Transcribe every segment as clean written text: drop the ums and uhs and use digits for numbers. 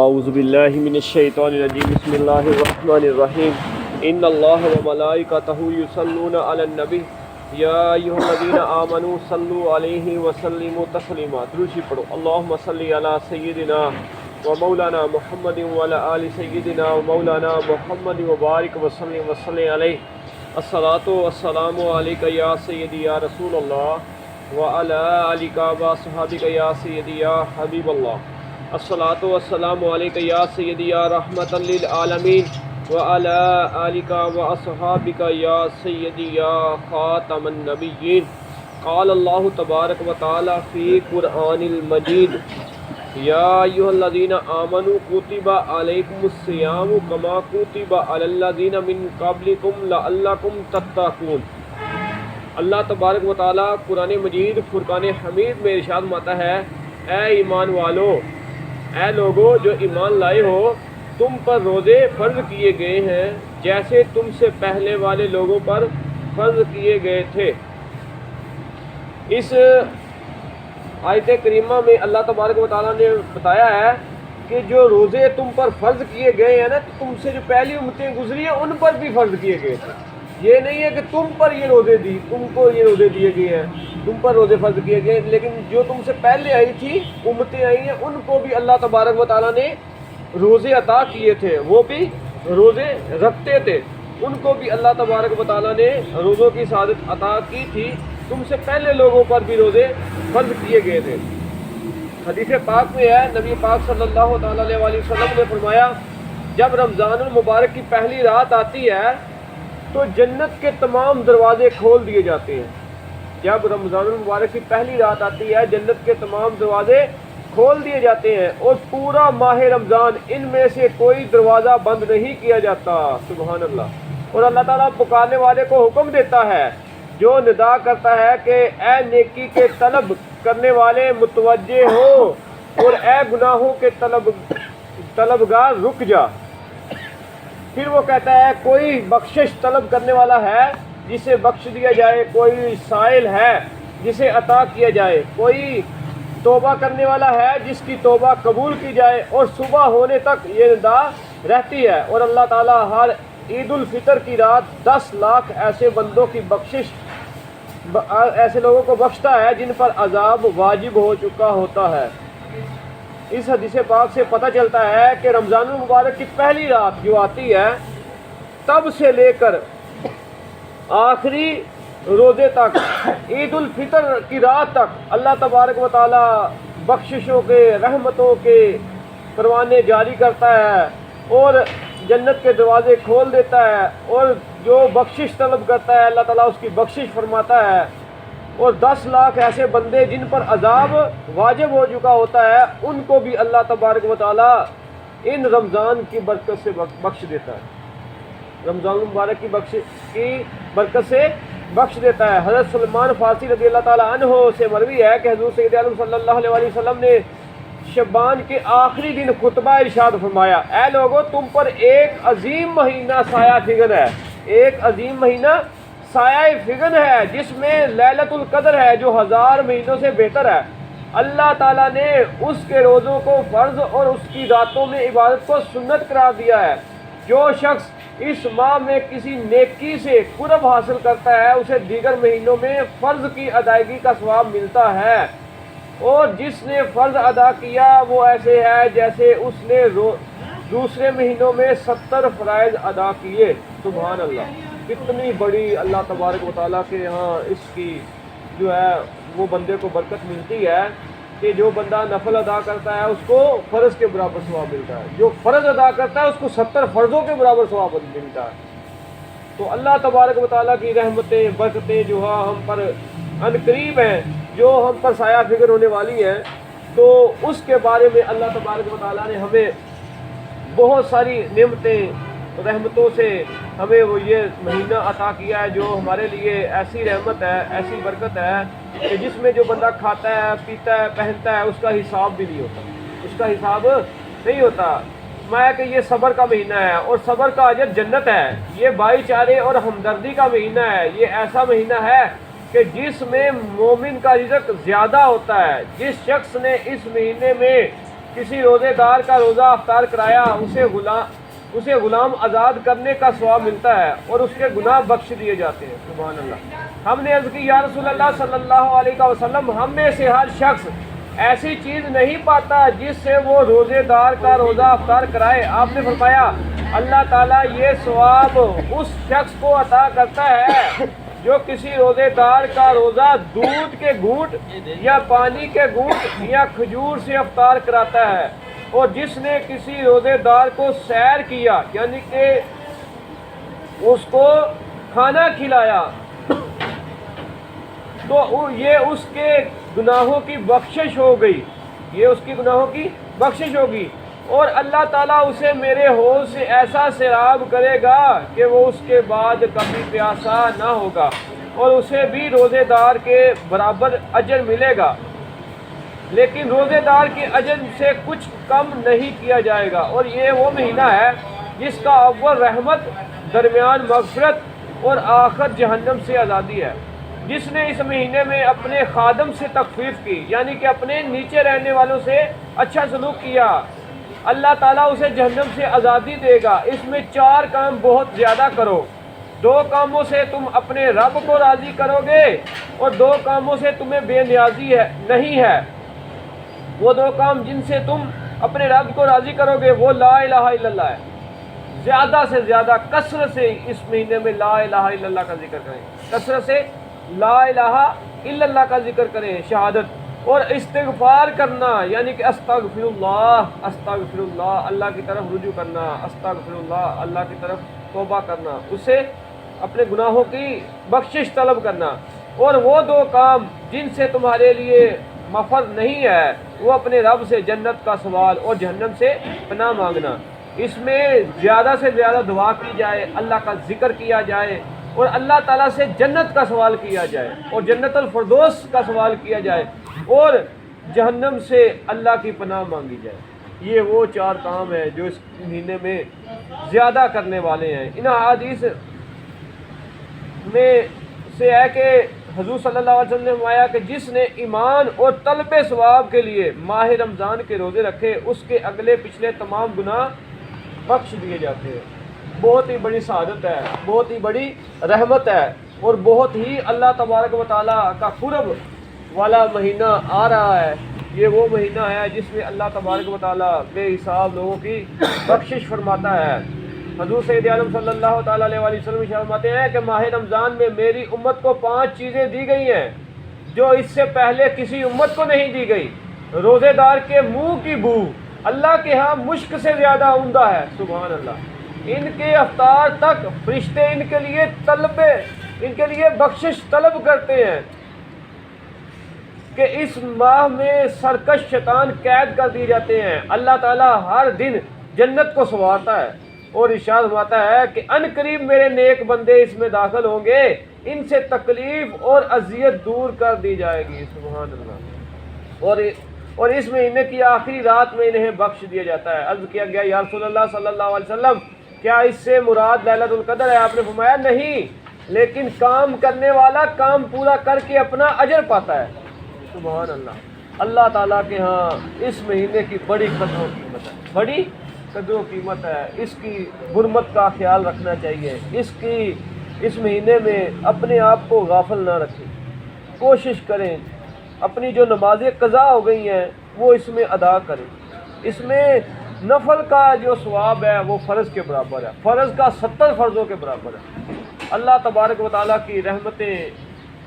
اعوذ باللہ من الشیطان الرجیم بسم اللہ الرحمن الرحیم ان اللہ وملائکتہ یصلون علی النبی یا ایھا الذین آمنوا صلوا علیہ وسلموا تسلیما. درود پڑھو. اللہم صلی علی سیدنا و مولانا محمد وعلی آل سیدنا و مولانا محمد وبارک وسلم علیہ. الصلاۃ والسلام علیک یا سیدی یا رسول اللہ وعلی آلک و صحابک یا سیدی یا حبیب اللہ. الصلاۃ والسلام علیک یا سیدی یا رحمۃ للعالمین وعلی آلک و اصحابک یا سیدی یا خاتم النبیین. قال اللہ تبارک و تعالی فی قرآن المجید یا ایھا الذین آمنوا کتب علیکم الصیام کما کتب علی الذین من قبلکم لعلکم تتقون. اللہ تبارک و تعالی قرآن مجید فرقان حمید میں ارشاد فرماتا ہے، اے ایمان والو، اے لوگو جو ایمان لائے ہو، تم پر روزے فرض کیے گئے ہیں جیسے تم سے پہلے والے لوگوں پر فرض کیے گئے تھے. اس آیت کریمہ میں اللہ تبارک و تعالیٰ نے بتایا ہے کہ جو روزے تم پر فرض کیے گئے ہیں نا، تم سے جو پہلی امتیں گزری ہیں ان پر بھی فرض کیے گئے تھے. یہ نہیں ہے کہ تم پر یہ روزے تم کو یہ روزے دیے گئے ہیں، تم پر روزے فرض کیے گئے، لیکن جو تم سے پہلے آئی تھی امتیں آئی ہیں ان کو بھی اللہ تبارک و تعالیٰ نے روزے عطا کیے تھے، وہ بھی روزے رکھتے تھے، ان کو بھی اللہ تبارک و تعالیٰ نے روزوں کی سعادت عطا کی تھی. تم سے پہلے لوگوں پر بھی روزے فرض کیے گئے تھے. حدیث پاک میں ہے، نبی پاک صلی اللہ تعالیٰ علیہ وسلم نے فرمایا، جب رمضان المبارک کی پہلی رات آتی ہے تو جنت کے تمام دروازے کھول دیے جاتے ہیں. جب رمضان المبارک کی پہلی رات آتی ہے جنت کے تمام دروازے کھول دیے جاتے ہیں اور پورا ماہ رمضان ان میں سے کوئی دروازہ بند نہیں کیا جاتا. سبحان اللہ. اور اللہ تعالیٰ پکارنے والے کو حکم دیتا ہے، جو ندا کرتا ہے کہ اے نیکی کے طلب کرنے والے متوجہ ہو اور اے گناہوں کے طلبگار رک جا. پھر وہ کہتا ہے، کوئی بخشش طلب کرنے والا ہے جسے بخش دیا جائے، کوئی سائل ہے جسے عطا کیا جائے، کوئی توبہ کرنے والا ہے جس کی توبہ قبول کی جائے. اور صبح ہونے تک یہ ندا رہتی ہے. اور اللہ تعالیٰ ہر عید الفطر کی رات 10 لاکھ ایسے بندوں کی بخشش، ایسے لوگوں کو بخشتا ہے جن پر عذاب واجب ہو چکا ہوتا ہے. اس حدیث پاک سے پتہ چلتا ہے کہ رمضان المبارک کی پہلی رات جو آتی ہے تب سے لے کر آخری روزے تک، عید الفطر کی رات تک اللہ تبارک و تعالی بخششوں کے، رحمتوں کے پروانے جاری کرتا ہے اور جنت کے دروازے کھول دیتا ہے. اور جو بخشش طلب کرتا ہے اللہ تعالیٰ اس کی بخشش فرماتا ہے. اور 10 لاکھ ایسے بندے جن پر عذاب واجب ہو چکا ہوتا ہے ان کو بھی اللہ تبارک و تعالیٰ ان رمضان کی برکت سے بخش دیتا ہے. رمضان المبارک کی برکت سے بخش دیتا ہے. حضرت سلمان فارسی رضی اللہ تعالیٰ عنہ سے مروی ہے کہ حضور سید عالم صلی اللہ علیہ وسلم نے شعبان کے آخری دن خطبہ ارشاد فرمایا، اے لوگو، تم پر ایک عظیم مہینہ سایہ فگن ہے، ایک عظیم مہینہ سایہ فگن ہے جس میں لیلۃ القدر ہے جو 1000 مہینوں سے بہتر ہے. اللہ تعالیٰ نے اس کے روزوں کو فرض اور اس کی راتوں میں عبادت کو سنت قرار دیا ہے. جو شخص اس ماہ میں کسی نیکی سے قرب حاصل کرتا ہے اسے دیگر مہینوں میں فرض کی ادائیگی کا ثواب ملتا ہے. اور جس نے فرض ادا کیا وہ ایسے ہے جیسے اس نے دوسرے مہینوں میں 70 فرائض ادا کیے. سبحان اللہ. کتنی بڑی اللہ تبارک و تعالیٰ کے یہاں اس کی جو ہے وہ بندے کو برکت ملتی ہے کہ جو بندہ نفل ادا کرتا ہے اس کو فرض کے برابر ثواب ملتا ہے، جو فرض ادا کرتا ہے اس کو 70 فرضوں کے برابر ثواب ملتا ہے. تو اللہ تبارک و تعالیٰ کی رحمتیں، برکتیں جو ہم پر ان قریب ہیں، جو ہم پر سایہ فکر ہونے والی ہیں، تو اس کے بارے میں اللہ تبارک و تعالیٰ نے ہمیں بہت ساری نعمتیں، رحمتوں سے ہمیں وہ یہ مہینہ عطا کیا ہے جو ہمارے لیے ایسی رحمت ہے، ایسی برکت ہے کہ جس میں جو بندہ کھاتا ہے، پیتا ہے، پہنتا ہے اس کا حساب بھی نہیں ہوتا، اس کا حساب نہیں ہوتا. میں کہ یہ صبر کا مہینہ ہے اور صبر کا اجر جنت ہے. یہ بھائی چارے اور ہمدردی کا مہینہ ہے. یہ ایسا مہینہ ہے کہ جس میں مومن کا رزق زیادہ ہوتا ہے. جس شخص نے اس مہینے میں کسی روزے دار کا روزہ افطار کرایا اسے غلام آزاد کرنے کا ثواب ملتا ہے اور اس کے گناہ بخش دیے جاتے ہیں۔ سبحان اللہ۔ ہم نے عرض کی یا رسول اللہ صلی اللہ علیہ وسلم، ہم میں سے ہر شخص ایسی چیز نہیں پاتا جس سے وہ روزے دار کا روزہ افطار کرائے۔ آپ نے فرمایا اللہ تعالیٰ یہ ثواب اس شخص کو عطا کرتا ہے جو کسی روزے دار کا روزہ دودھ کے گھونٹ یا پانی کے گھونٹ یا کھجور سے افطار کراتا ہے، اور جس نے کسی روزے دار کو سیر کیا یعنی کہ اس کو کھانا کھلایا تو یہ اس کے گناہوں کی بخشش ہو گئی، یہ اس کی گناہوں کی بخشش ہوگی، اور اللہ تعالیٰ اسے میرے حوض سے ایسا سیراب کرے گا کہ وہ اس کے بعد کبھی پیاسا نہ ہوگا، اور اسے بھی روزے دار کے برابر اجر ملے گا، لیکن روزے دار کے اجر سے کچھ کم نہیں کیا جائے گا۔ اور یہ وہ مہینہ ہے جس کا اول رحمت، درمیان مغفرت اور آخر جہنم سے آزادی ہے۔ جس نے اس مہینے میں اپنے خادم سے تخفیف کی یعنی کہ اپنے نیچے رہنے والوں سے اچھا سلوک کیا، اللہ تعالیٰ اسے جہنم سے آزادی دے گا۔ اس میں 4 کام بہت زیادہ کرو۔ 2 کاموں سے تم اپنے رب کو راضی کرو گے اور 2 کاموں سے تمہیں بے نیازی نہیں ہے۔ وہ 2 کام جن سے تم اپنے رب کو راضی کرو گے وہ لا الہ الا اللہ ہے۔ زیادہ سے زیادہ کثرت سے اس مہینے میں لا الہ الا اللہ کا ذکر کریں، کثرت سے لا الہ الا اللہ کا ذکر کریں، شہادت، اور استغفار کرنا یعنی کہ استغفر اللہ، اللہ کی طرف رجوع کرنا، استغفر اللہ، اللہ کی طرف توبہ کرنا، اسے اپنے گناہوں کی بخشش طلب کرنا، اور وہ 2 کام جن سے تمہارے لیے مفر نہیں ہے وہ اپنے رب سے جنت کا سوال اور جہنم سے پناہ مانگنا۔ اس میں زیادہ سے زیادہ دعا کی جائے، اللہ کا ذکر کیا جائے اور اللہ تعالیٰ سے جنت کا سوال کیا جائے اور جنت الفردوس کا سوال کیا جائے اور جہنم سے اللہ کی پناہ مانگی جائے۔ یہ وہ 4 کام ہیں جو اس مہینے میں زیادہ کرنے والے ہیں۔ ان احادیث میں سے ہے کہ حضور صلی اللہ علیہ وسلم نے فرمایا کہ جس نے ایمان اور طلب ثواب کے لیے ماہ رمضان کے روزے رکھے اس کے اگلے پچھلے تمام گناہ بخش دیے جاتے ہیں۔ بہت ہی بڑی سعادت ہے، بہت ہی بڑی رحمت ہے، اور بہت ہی اللہ تبارک و تعالیٰ کا قرب والا مہینہ آ رہا ہے۔ یہ وہ مہینہ ہے جس میں اللہ تبارک و تعالیٰ بے حساب لوگوں کی بخشش فرماتا ہے۔ حضور سید عالم صلی اللہ تعالیٰ علیہ وسلم فرماتے ہیں کہ ماہ رمضان میں میری امت کو 5 چیزیں دی گئی ہیں جو اس سے پہلے کسی امت کو نہیں دی گئی۔ روزے دار کے منہ کی بو اللہ کے ہاں مشک سے زیادہ عمدہ ہے، سبحان اللہ۔ ان کے افطار تک فرشتے ان کے لیے بخشش طلب کرتے ہیں کہ اس ماہ میں سرکش شیطان قید کر دیے جاتے ہیں۔ اللہ تعالیٰ ہر دن جنت کو سنوارتا ہے اور ارشاد فرماتا ہے کہ ان قریب میرے نیک بندے اس میں داخل ہوں گے، ان سے تکلیف اور اذیت دور کر دی جائے گی، سبحان اللہ۔ اور اس مہینے کی آخری رات میں انہیں بخش دیا جاتا ہے۔ عرض کیا گیا یا رسول اللہ صلی اللہ علیہ وسلم کیا اس سے مراد لیلۃ القدر ہے؟ آپ نے فرمایا نہیں، لیکن کام کرنے والا کام پورا کر کے اپنا اجر پاتا ہے، سبحان اللہ۔ اللہ تعالیٰ کے ہاں اس مہینے کی بڑی قدر و قیمت ہے، بڑی قدر و قیمت ہے۔ اس کی حرمت کا خیال رکھنا چاہیے۔ اس مہینے میں اپنے آپ کو غافل نہ رکھیں، کوشش کریں اپنی جو نمازیں قضا ہو گئی ہیں وہ اس میں ادا کریں۔ اس میں نفل کا جو ثواب ہے وہ فرض کے برابر ہے، فرض کا 70 فرضوں کے برابر ہے۔ اللہ تبارک و تعالیٰ کی رحمتیں،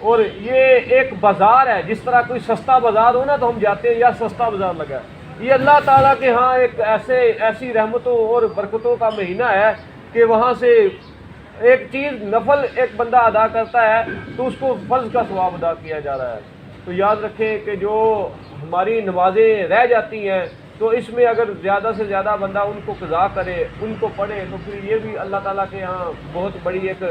اور یہ ایک بازار ہے، جس طرح کوئی سستا بازار ہو نا تو ہم جاتے ہیں یا سستا بازار لگا ہے، یہ اللہ تعالیٰ کے ہاں ایک ایسی رحمتوں اور برکتوں کا مہینہ ہے کہ وہاں سے ایک چیز نفل ایک بندہ ادا کرتا ہے تو اس کو فرض کا ثواب ادا کیا جا رہا ہے۔ تو یاد رکھیں کہ جو ہماری نمازیں رہ جاتی ہیں تو اس میں اگر زیادہ سے زیادہ بندہ ان کو قضا کرے، ان کو پڑھے، تو پھر یہ بھی اللہ تعالیٰ کے ہاں بہت بڑی ایک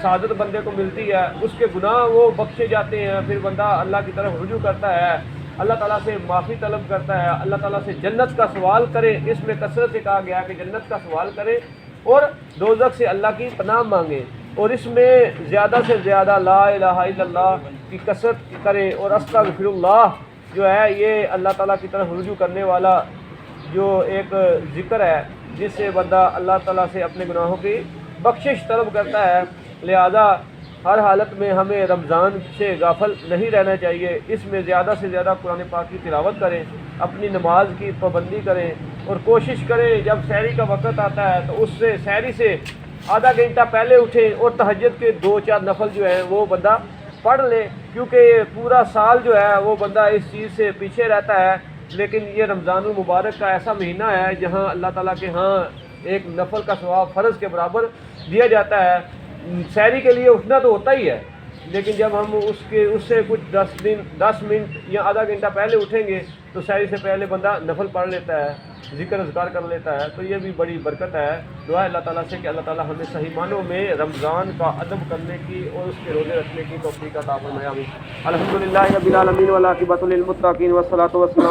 سعادت بندے کو ملتی ہے۔ اس کے گناہ وہ بخشے جاتے ہیں، پھر بندہ اللہ کی طرف رجوع کرتا ہے، اللہ تعالیٰ سے معافی طلب کرتا ہے، اللہ تعالیٰ سے جنت کا سوال کرے۔ اس میں کثرت سے کہا گیا کہ جنت کا سوال کرے اور دوزخ سے اللہ کی پناہ مانگے، اور اس میں زیادہ سے زیادہ لا الہ الا اللہ کی کثرت کرے، اور استغفر اللہ جو ہے یہ اللہ تعالیٰ کی طرف رجوع کرنے والا جو ایک ذکر ہے جس سے بندہ اللہ تعالیٰ سے اپنے گناہوں کی بخشش طلب کرتا ہے۔ لہذا ہر حالت میں ہمیں رمضان سے غافل نہیں رہنا چاہیے، اس میں زیادہ سے زیادہ قرآن پاک کی تلاوت کریں، اپنی نماز کی پابندی کریں، اور کوشش کریں جب سحری کا وقت آتا ہے تو اس سے سحری سے آدھا گھنٹہ پہلے اٹھیں اور تہجد کے 2-4 نفل جو ہیں وہ بندہ پڑھ لے، کیونکہ یہ پورا سال جو ہے وہ بندہ اس چیز سے پیچھے رہتا ہے، لیکن یہ رمضان المبارک کا ایسا مہینہ ہے جہاں اللہ تعالیٰ کے ہاں ایک نفل کا ثواب فرض کے برابر دیا جاتا ہے۔ سحری کے لیے اٹھنا تو ہوتا ہی ہے، لیکن جب ہم اس سے کچھ 10 منٹ یا آدھا گھنٹہ پہلے اٹھیں گے تو سحری سے پہلے بندہ نفل پڑھ لیتا ہے، ذکر اذکار کر لیتا ہے، تو یہ بھی بڑی برکت ہے۔ دعا ہے اللہ تعالیٰ سے کہ اللہ تعالیٰ ہمیں صحیح معنوں میں رمضان کا ادب کرنے کی اور اس کے روزے رکھنے کی توفیق عطا فرمائے۔ آمین۔ الحمدللہ رب العالمین والعاقبۃ للمتقین والصلاۃ والسلام